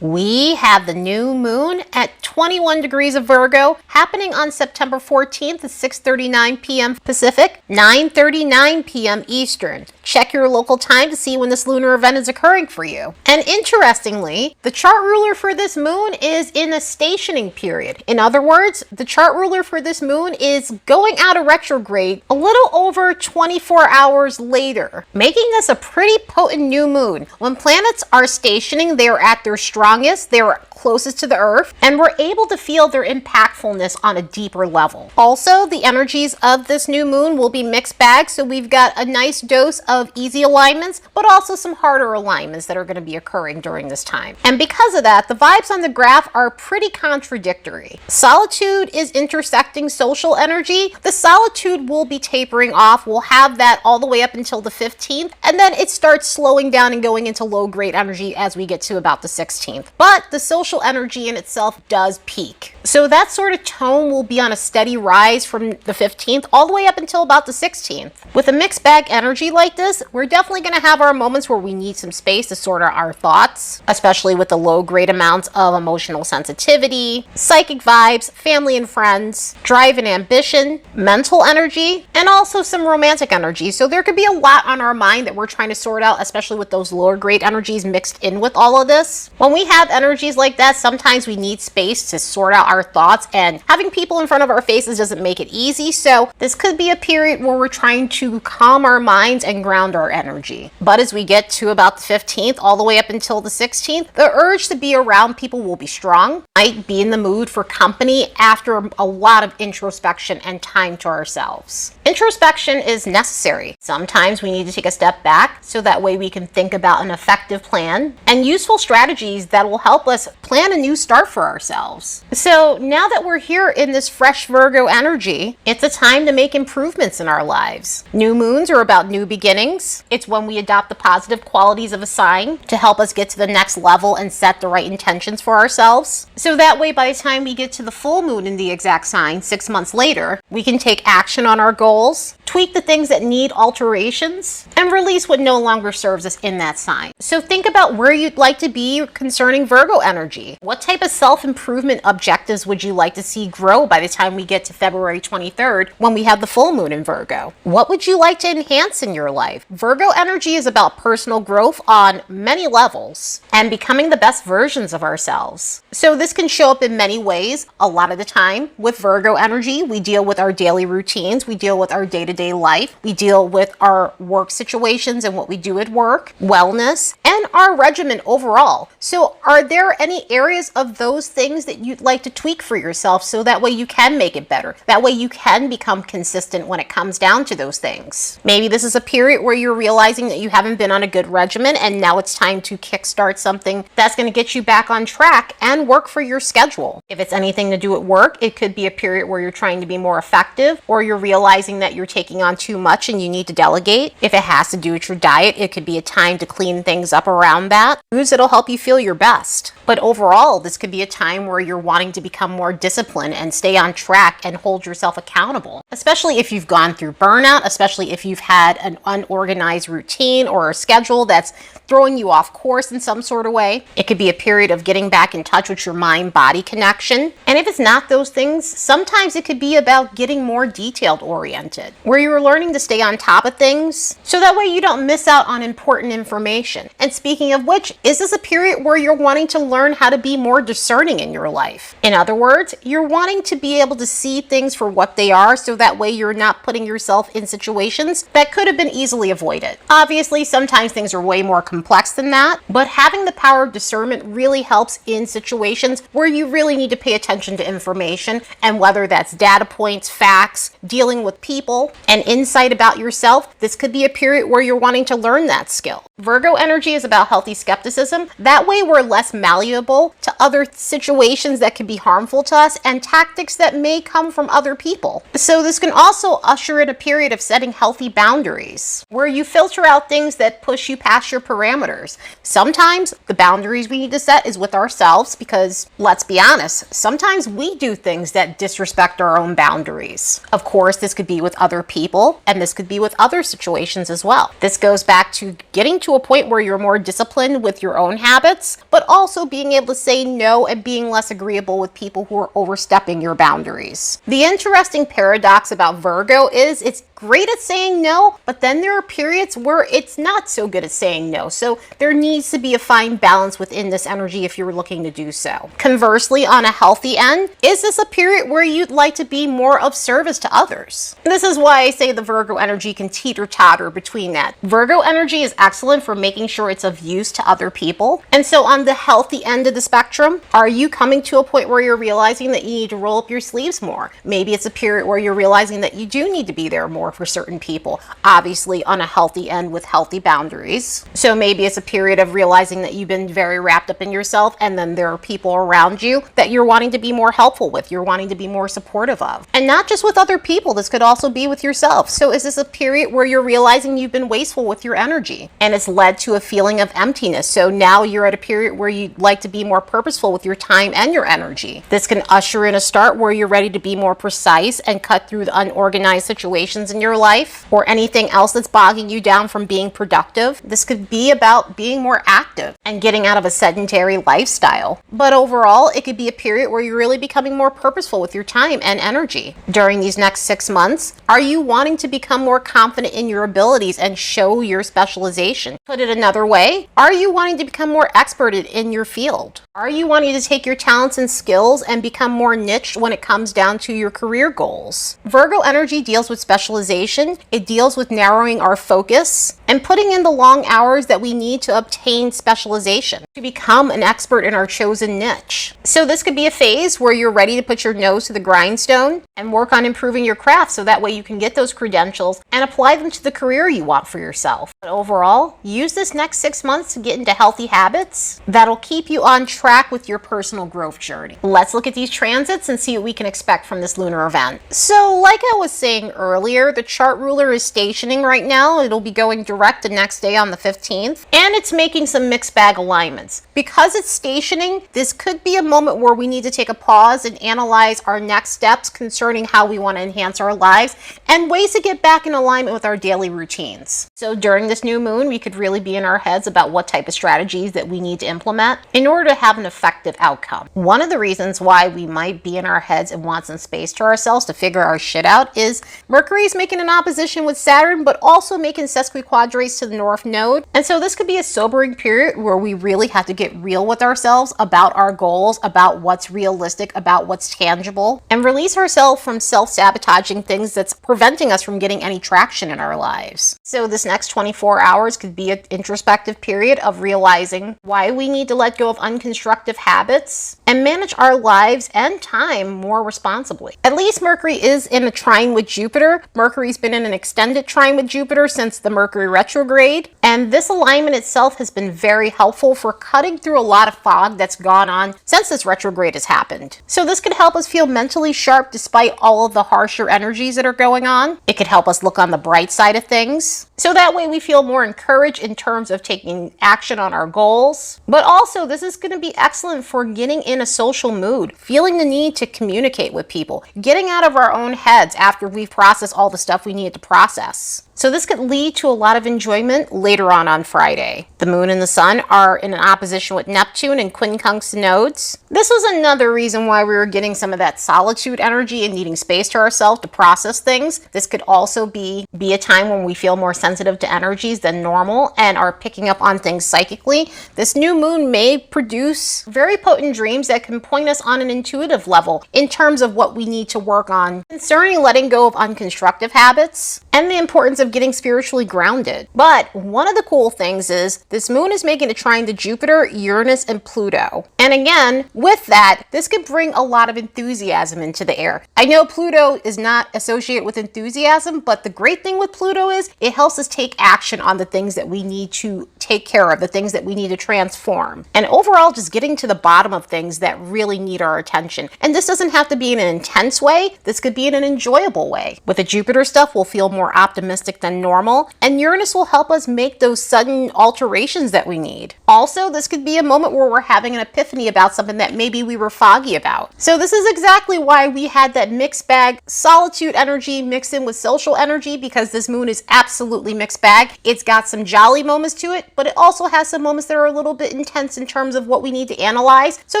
We have the new moon at 21 degrees of Virgo happening on September 14th at 6:39 p.m. Pacific, 9:39 p.m. Eastern. Check your local time to see when this lunar event is occurring for you. And interestingly, the chart ruler for this moon is in a stationing period. In other words, the chart ruler for this moon is going out of retrograde a little over 24 hours later, making this a pretty potent new moon. When planets are stationing, they are at their strongest, they are closest to the earth, and we're able to feel their impactfulness on a deeper level. Also, the energies of this new moon will be mixed bags, so we've got a nice dose of easy alignments, but also some harder alignments that are going to be occurring during this time. And because of that, the vibes on the graph are pretty contradictory. Solitude is intersecting social energy. The solitude will be tapering off. We'll have that all the way up until the 15th, and then it starts slowing down and going into low grade energy as we get to about the 16th. But the social energy in itself does peak. So that sort of tone will be on a steady rise from the 15th all the way up until about the 16th. With a mixed bag energy like this, we're definitely going to have our moments where we need some space to sort out our thoughts, especially with the low grade amounts of emotional sensitivity, psychic vibes, family and friends, drive and ambition, mental energy, and also some romantic energy. So there could be a lot on our mind that we're trying to sort out, especially with those lower grade energies mixed in with all of this. When we have energies like that, sometimes we need space to sort out our thoughts, and having people in front of our faces doesn't make it easy. So this could be a period where we're trying to calm our minds and ground our energy. But as we get to about the 15th all the way up until the 16th, the urge to be around people will be strong. Might be in the mood for company after a lot of introspection and time to ourselves. Introspection is necessary. Sometimes we need to take a step back so that way we can think about an effective plan and useful strategies that will help us plan a new start for ourselves. So now that we're here in this fresh Virgo energy, it's a time to make improvements in our lives. New moons are about new beginnings. It's when we adopt the positive qualities of a sign to help us get to the next level and set the right intentions for ourselves. So that way, by the time we get to the full moon in the exact sign 6 months later, we can take action on our goals, tweak the things that need alterations, and release what no longer serves us in that sign. So think about where you'd like to be concerning Virgo energy. What type of self-improvement objectives would you like to see grow by the time we get to February 23rd when we have the full moon in Virgo? What would you like to enhance in your life? Virgo energy is about personal growth on many levels and becoming the best versions of ourselves. So this can show up in many ways. A lot of the time with Virgo energy, we deal with our daily routines, we deal with our day-to-day life, we deal with our work situations and what we do at work, wellness, and our regimen overall. So are there any areas of those things that you'd like to tweak for yourself so that way you can make it better? That way you can become consistent when it comes down to those things. Maybe this is a period where you're realizing that you haven't been on a good regimen and now it's time to kickstart something that's going to get you back on track and work for your schedule. If it's anything to do at work, it could be a period where you're trying to be more effective, or you're realizing that you're taking on too much and you need to delegate. If it has to do with your diet, it could be a time to clean things up around that. Foods that'll help you feel your best. But overall, this could be a time where you're wanting to become more disciplined and stay on track and hold yourself accountable, especially if you've gone through burnout, especially if you've had an unorganized routine or a schedule that's throwing you off course in some sort of way. It could be a period of getting back in touch with your mind-body connection. And if it's not those things, sometimes it could be about getting more detailed oriented, where you're learning to stay on top of things so that way you don't miss out on important information. And speaking of which, is this a period where you're wanting to learn how to be more discerning in your life? In other words, you're wanting to be able to see things for what they are so that way you're not putting yourself in situations that could have been easily avoided. Obviously, sometimes things are way more complex than that, but having the power of discernment really helps in situations where you really need to pay attention to information, and whether that's data points, facts, dealing with people, and insight about yourself, this could be a period where you're wanting to learn that skill. Virgo energy is about healthy skepticism. That way we're less malleable to other situations that can be harmful to us and tactics that may come from other people. So this can also usher in a period of setting healthy boundaries, where you filter out things that push you past your parameters. Sometimes the boundaries we need to set is with ourselves because, let's be honest, sometimes we do things that disrespect our own boundaries. Of course, this could be with other people, and this could be with other situations as well. This goes back to getting to a point where you're more disciplined with your own habits, but also being able to say no and being less agreeable with people who are overstepping your boundaries. The interesting paradox about Virgo is it's great at saying no, but then there are periods where it's not so good at saying no. So there needs to be a fine balance within this energy if you're looking to do so. Conversely, on a healthy end, is this a period where you'd like to be more of service to others? This is why I say the Virgo energy can teeter-totter between that. Virgo energy is excellent for making sure it's of use to other people. And so on the healthy end of the spectrum, are you coming to a point where you're realizing that you need to roll up your sleeves more? Maybe it's a period where you're realizing that you do need to be there more for certain people, obviously on a healthy end with healthy boundaries. So maybe it's a period of realizing that you've been very wrapped up in yourself, and then there are people around you that you're wanting to be more helpful with, you're wanting to be more supportive of. And not just with other people, this could also be with yourself. So is this a period where you're realizing you've been wasteful with your energy and it's led to a feeling of emptiness? So now you're at a period where you'd like to be more purposeful with your time and your energy. This can usher in a start where you're ready to be more precise and cut through the unorganized situations in your life or anything else that's bogging you down from being productive. This could be about being more active and getting out of a sedentary lifestyle. But overall, it could be a period where you're really becoming more purposeful with your time and energy. During these next 6 months, are you wanting to become more confident in your abilities and show your specialization? Put it another way, are you wanting to become more expert in your field? Are you wanting to take your talents and skills and become more niche when it comes down to your career goals? Virgo energy deals with specialization. It deals with narrowing our focus and putting in the long hours that we need to obtain specialization, to become an expert in our chosen niche. So this could be a phase where you're ready to put your nose to the grindstone and work on improving your craft so that way you can get those credentials and apply them to the career you want for yourself. But overall, use this next 6 months to get into healthy habits that'll keep you on track with your personal growth journey. Let's look at these transits and see what we can expect from this lunar event. So like I was saying earlier, the chart ruler is stationing right now. It'll be going direct the next day on the 15th, and it's making some mixed bag alignments. Because it's stationing, this could be a moment where we need to take a pause and analyze our next steps concerning how we want to enhance our lives and ways to get back in alignment with our daily routines. So during this new moon, we could really be in our heads about what type of strategies that we need to implement in order to have an effective outcome. One of the reasons why we might be in our heads and want some space to ourselves to figure our shit out is Mercury is making an opposition with Saturn, but also making sesquiquadrates to the North Node. And so this could be a sobering period where we really have to get real with ourselves about our goals, about what's realistic, about what's tangible, and release ourselves from self-sabotaging things that's preventing us from getting any traction in our lives. So this next 24 hours could be an introspective period of realizing why we need to let go of unconstructive habits and manage our lives and time more responsibly. At least Mercury is in a trine with Jupiter. Mercury's been in an extended trine with Jupiter since the Mercury retrograde, and this alignment itself has been very helpful for cutting through a lot of fog that's gone on since this retrograde has happened. So this could help us feel mentally sharp despite all of the harsher energies that are going on. It could help us look on the bright side of things, so that way we feel more encouraged in terms of taking action on our goals. But also, this is going to be excellent for getting in a social mood, feeling the need to communicate with people, getting out of our own heads after we've processed all the stuff we needed to process. So this could lead to a lot of enjoyment later on Friday. The moon and the sun are in an opposition with Neptune and quincunx nodes. This was another reason why we were getting some of that solitude energy and needing space to ourselves to process things. This could also be a time when we feel more sensitive to energies than normal and are picking up on things psychically. This new moon may produce very potent dreams that can point us on an intuitive level in terms of what we need to work on concerning letting go of unconstructive habits and the importance of getting spiritually grounded. But one of the cool things is this moon is making a trine to Jupiter, Uranus, and Pluto. And again, with that, this could bring a lot of enthusiasm into the air. I know Pluto is not associated with enthusiasm, but the great thing with Pluto is it helps us take action on the things that we need to take care of, the things that we need to transform. And overall, just getting to the bottom of things that really need our attention. And this doesn't have to be in an intense way. This could be in an enjoyable way. With the Jupiter stuff, we'll feel more more optimistic than normal, and Uranus will help us make those sudden alterations that we need. Also, this could be a moment where we're having an epiphany about something that maybe we were foggy about. So this is exactly why we had that mixed bag solitude energy mixed in with social energy, because this moon is absolutely mixed bag. It's got some jolly moments to it, but it also has some moments that are a little bit intense in terms of what we need to analyze, so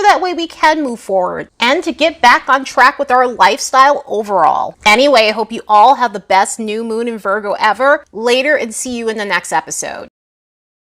that way we can move forward and to get back on track with our lifestyle overall. Anyway, I hope you all have the best new moon in Virgo ever. Later, and see you in the next episode.